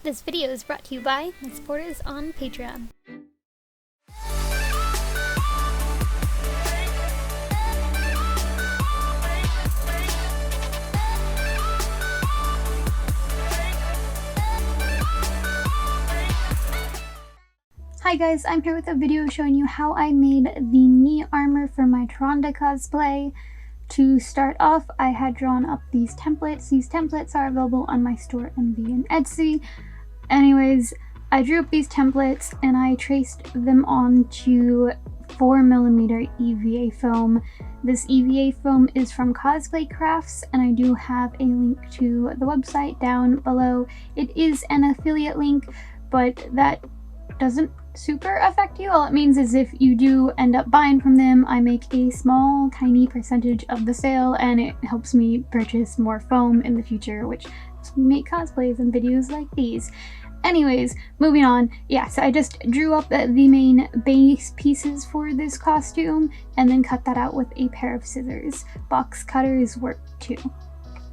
This video is brought to you by my supporters on Patreon. Hi guys, I'm here with a video showing you how I made the knee armor for my Tyrande cosplay. To start off, I had drawn up these templates. These templates are available on my store, Envy and Etsy. Anyways, I drew up these templates and I traced them onto 4mm EVA foam. This EVA foam is from Cosplay Crafts, and I do have a link to the website down below. It is an affiliate link, but that doesn't super affect you. All it means is if you do end up buying from them, I make a small tiny percentage of the sale, and it helps me purchase more foam in the future, which helps me make cosplays and videos like these. Anyways, moving on. Yeah, so I just drew up the main base pieces for this costume and then cut that out with a pair of scissors. Box cutters work too.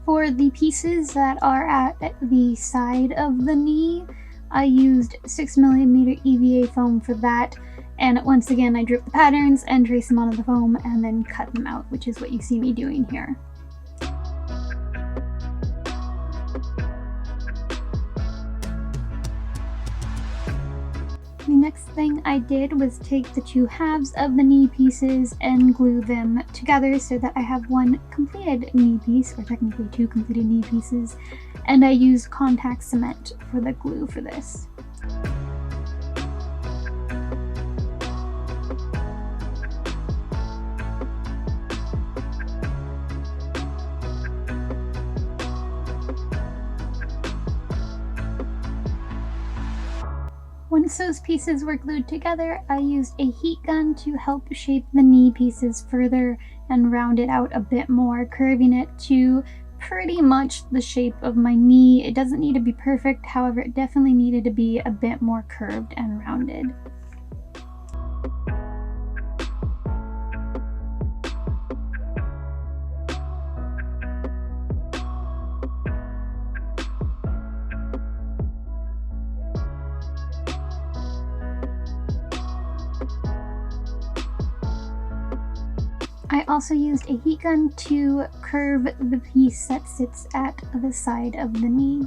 For the pieces that are at the side of the knee, I used 6mm EVA foam for that, and once again I drew up the patterns and traced them onto the foam and then cut them out, which is what you see me doing here. The next thing I did was take the two halves of the knee pieces and glue them together so that I have one completed knee piece, or technically two completed knee pieces, and I used contact cement for the glue for this. Once those pieces were glued together, I used a heat gun to help shape the knee pieces further and round it out a bit more, curving it to pretty much the shape of my knee. It doesn't need to be perfect, however, it definitely needed to be a bit more curved and rounded. I also used a heat gun to curve the piece that sits at the side of the knee.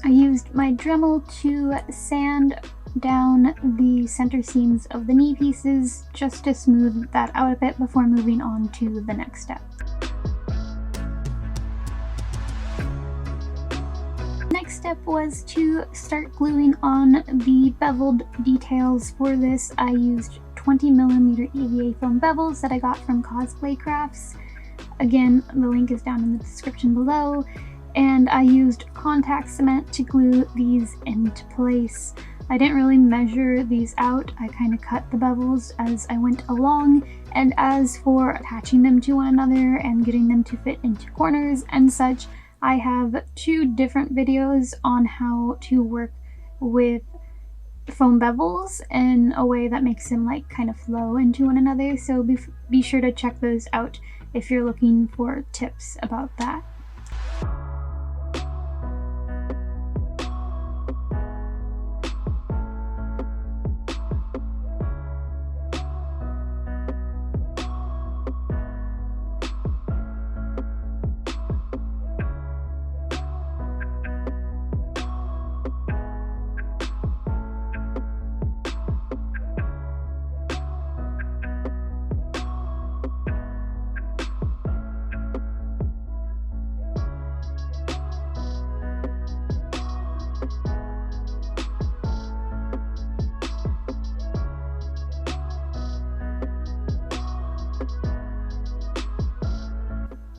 I used my Dremel to sand down the center seams of the knee pieces just to smooth that out a bit before moving on to the next step. Next step was to start gluing on the beveled details. For this, I used 20mm EVA Foam Bevels that I got from Cosplay Crafts. Again, the link is down in the description below. And I used contact cement to glue these into place. I didn't really measure these out. I kind of cut the bevels as I went along. And as for attaching them to one another and getting them to fit into corners and such, I have two different videos on how to work with foam bevels in a way that makes them like kind of flow into one another, so be sure to check those out if you're looking for tips about that.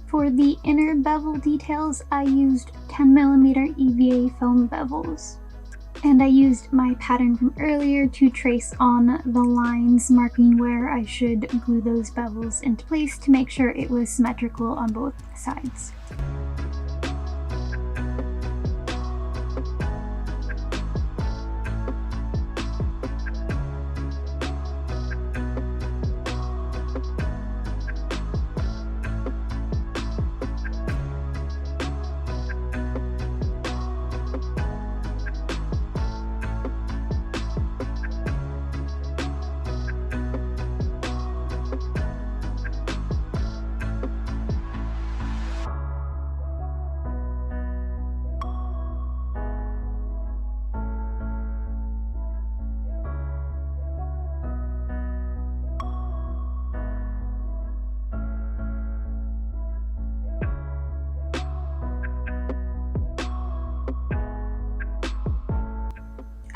For the inner bevel details, I used 10mm EVA foam bevels. And I used my pattern from earlier to trace on the lines, marking where I should glue those bevels into place to make sure it was symmetrical on both sides.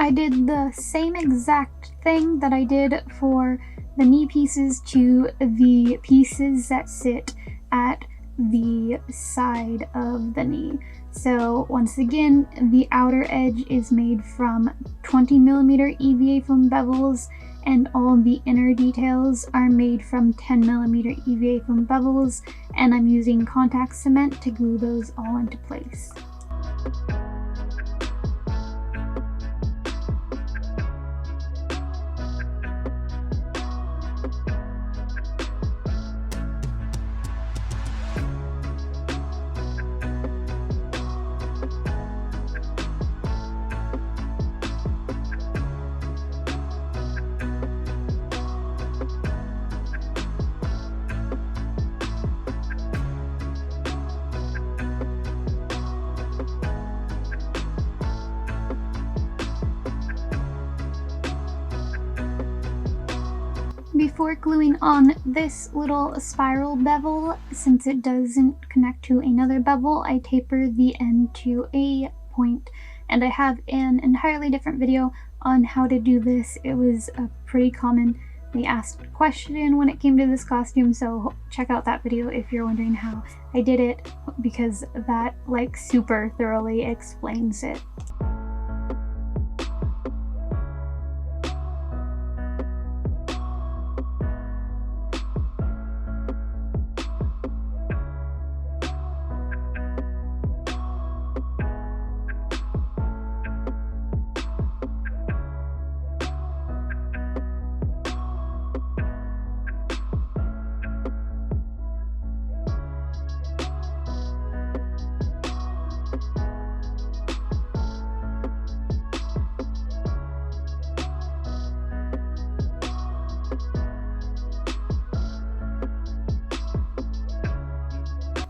I did the same exact thing that I did for the knee pieces to the pieces that sit at the side of the knee. So once again, the outer edge is made from 20mm EVA Foam Bevels, and all the inner details are made from 10mm EVA Foam Bevels, and I'm using contact cement to glue those all into place. Before gluing on this little spiral bevel, since it doesn't connect to another bevel, I taper the end to a point, and I have an entirely different video on how to do this. It was a pretty commonly asked question when it came to this costume, so check out that video if you're wondering how I did it, because that like super thoroughly explains it.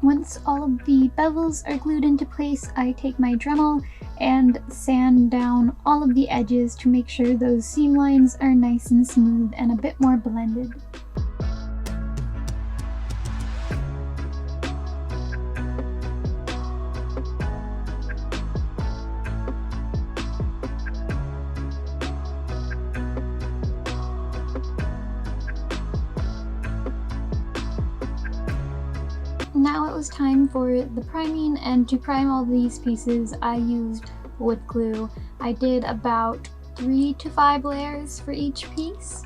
Once all of the bevels are glued into place, I take my Dremel and sand down all of the edges to make sure those seam lines are nice and smooth and a bit more blended. Now it was time for the priming, and to prime all these pieces I used wood glue. I did about 3 to 5 layers for each piece.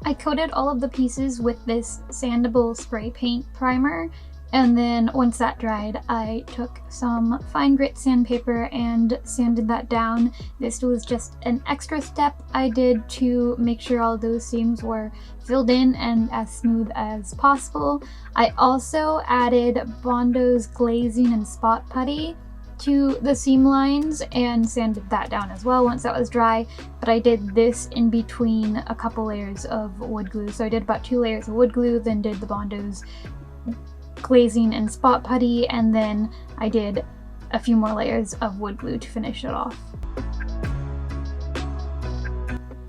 I coated all of the pieces with this sandable spray paint primer, and then once that dried, I took some fine grit sandpaper and sanded that down. This was just an extra step I did to make sure all those seams were filled in and as smooth as possible. I also added Bondo's glazing and spot putty to the seam lines and sanded that down as well once that was dry, but I did this in between a couple layers of wood glue. So I did about 2 layers of wood glue, then did the Bondo's glazing and spot putty, and then I did a few more layers of wood glue to finish it off.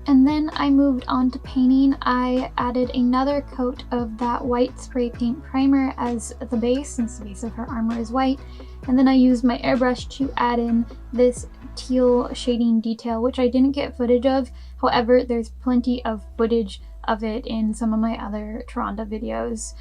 And then I moved on to painting. I added another coat of that white spray paint primer as the base, since the base of her armor is white. And then I used my airbrush to add in this teal shading detail, which I didn't get footage of. However, there's plenty of footage of it in some of my other Tyrande videos.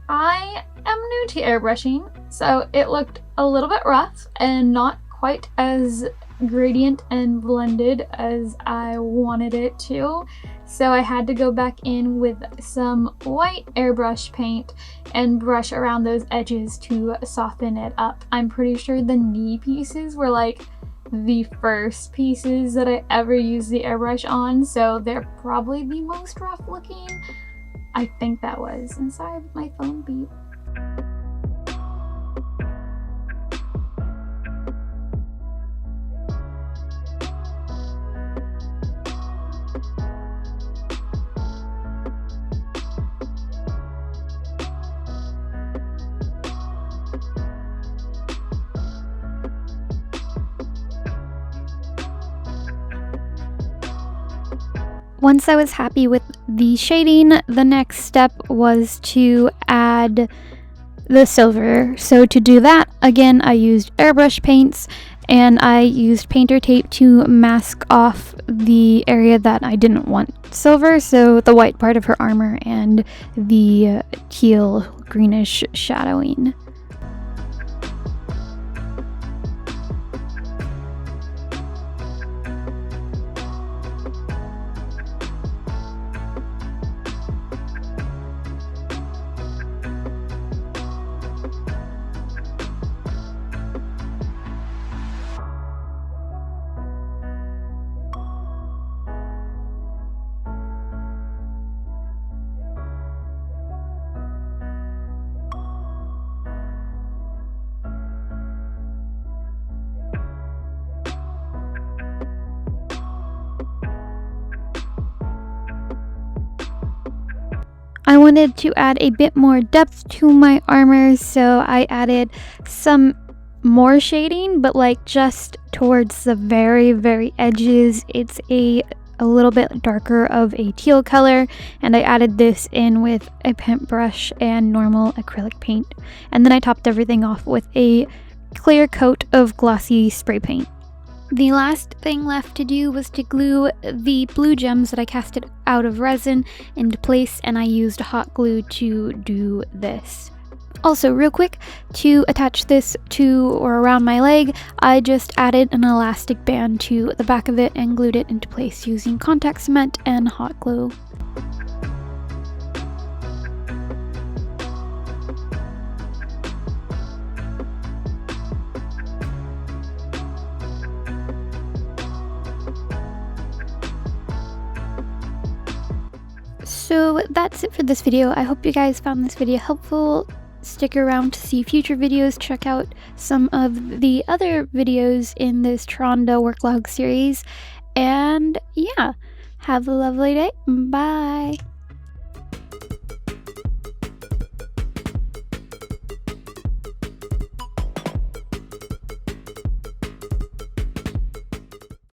I am new to airbrushing, so it looked a little bit rough and not quite as gradient and blended as I wanted it to, so I had to go back in with some white airbrush paint and brush around those edges to soften it up. I'm pretty sure the knee pieces were like the first pieces that I ever used the airbrush on, so they're probably the most rough looking. I think that was. And sorry, my phone beeped. Once I was happy with the shading, the next step was to add the silver. So to do that, again, I used airbrush paints and I used painter tape to mask off the area that I didn't want silver, so the white part of her armor and the teal greenish shadowing. I wanted to add a bit more depth to my armor, so I added some more shading, but like just towards the very edges. It's a little bit darker of a teal color, and I added this in with a paintbrush and normal acrylic paint, and then I topped everything off with a clear coat of glossy spray paint. The last thing left to do was to glue the blue gems that I casted out of resin into place, and I used hot glue to do this. Also, real quick, to attach this to or around my leg, I just added an elastic band to the back of it and glued it into place using contact cement and hot glue. So that's it for this video. I hope you guys found this video helpful. Stick around to see future videos. Check out some of the other videos in this Tyrande work log series. And yeah, have a lovely day. Bye.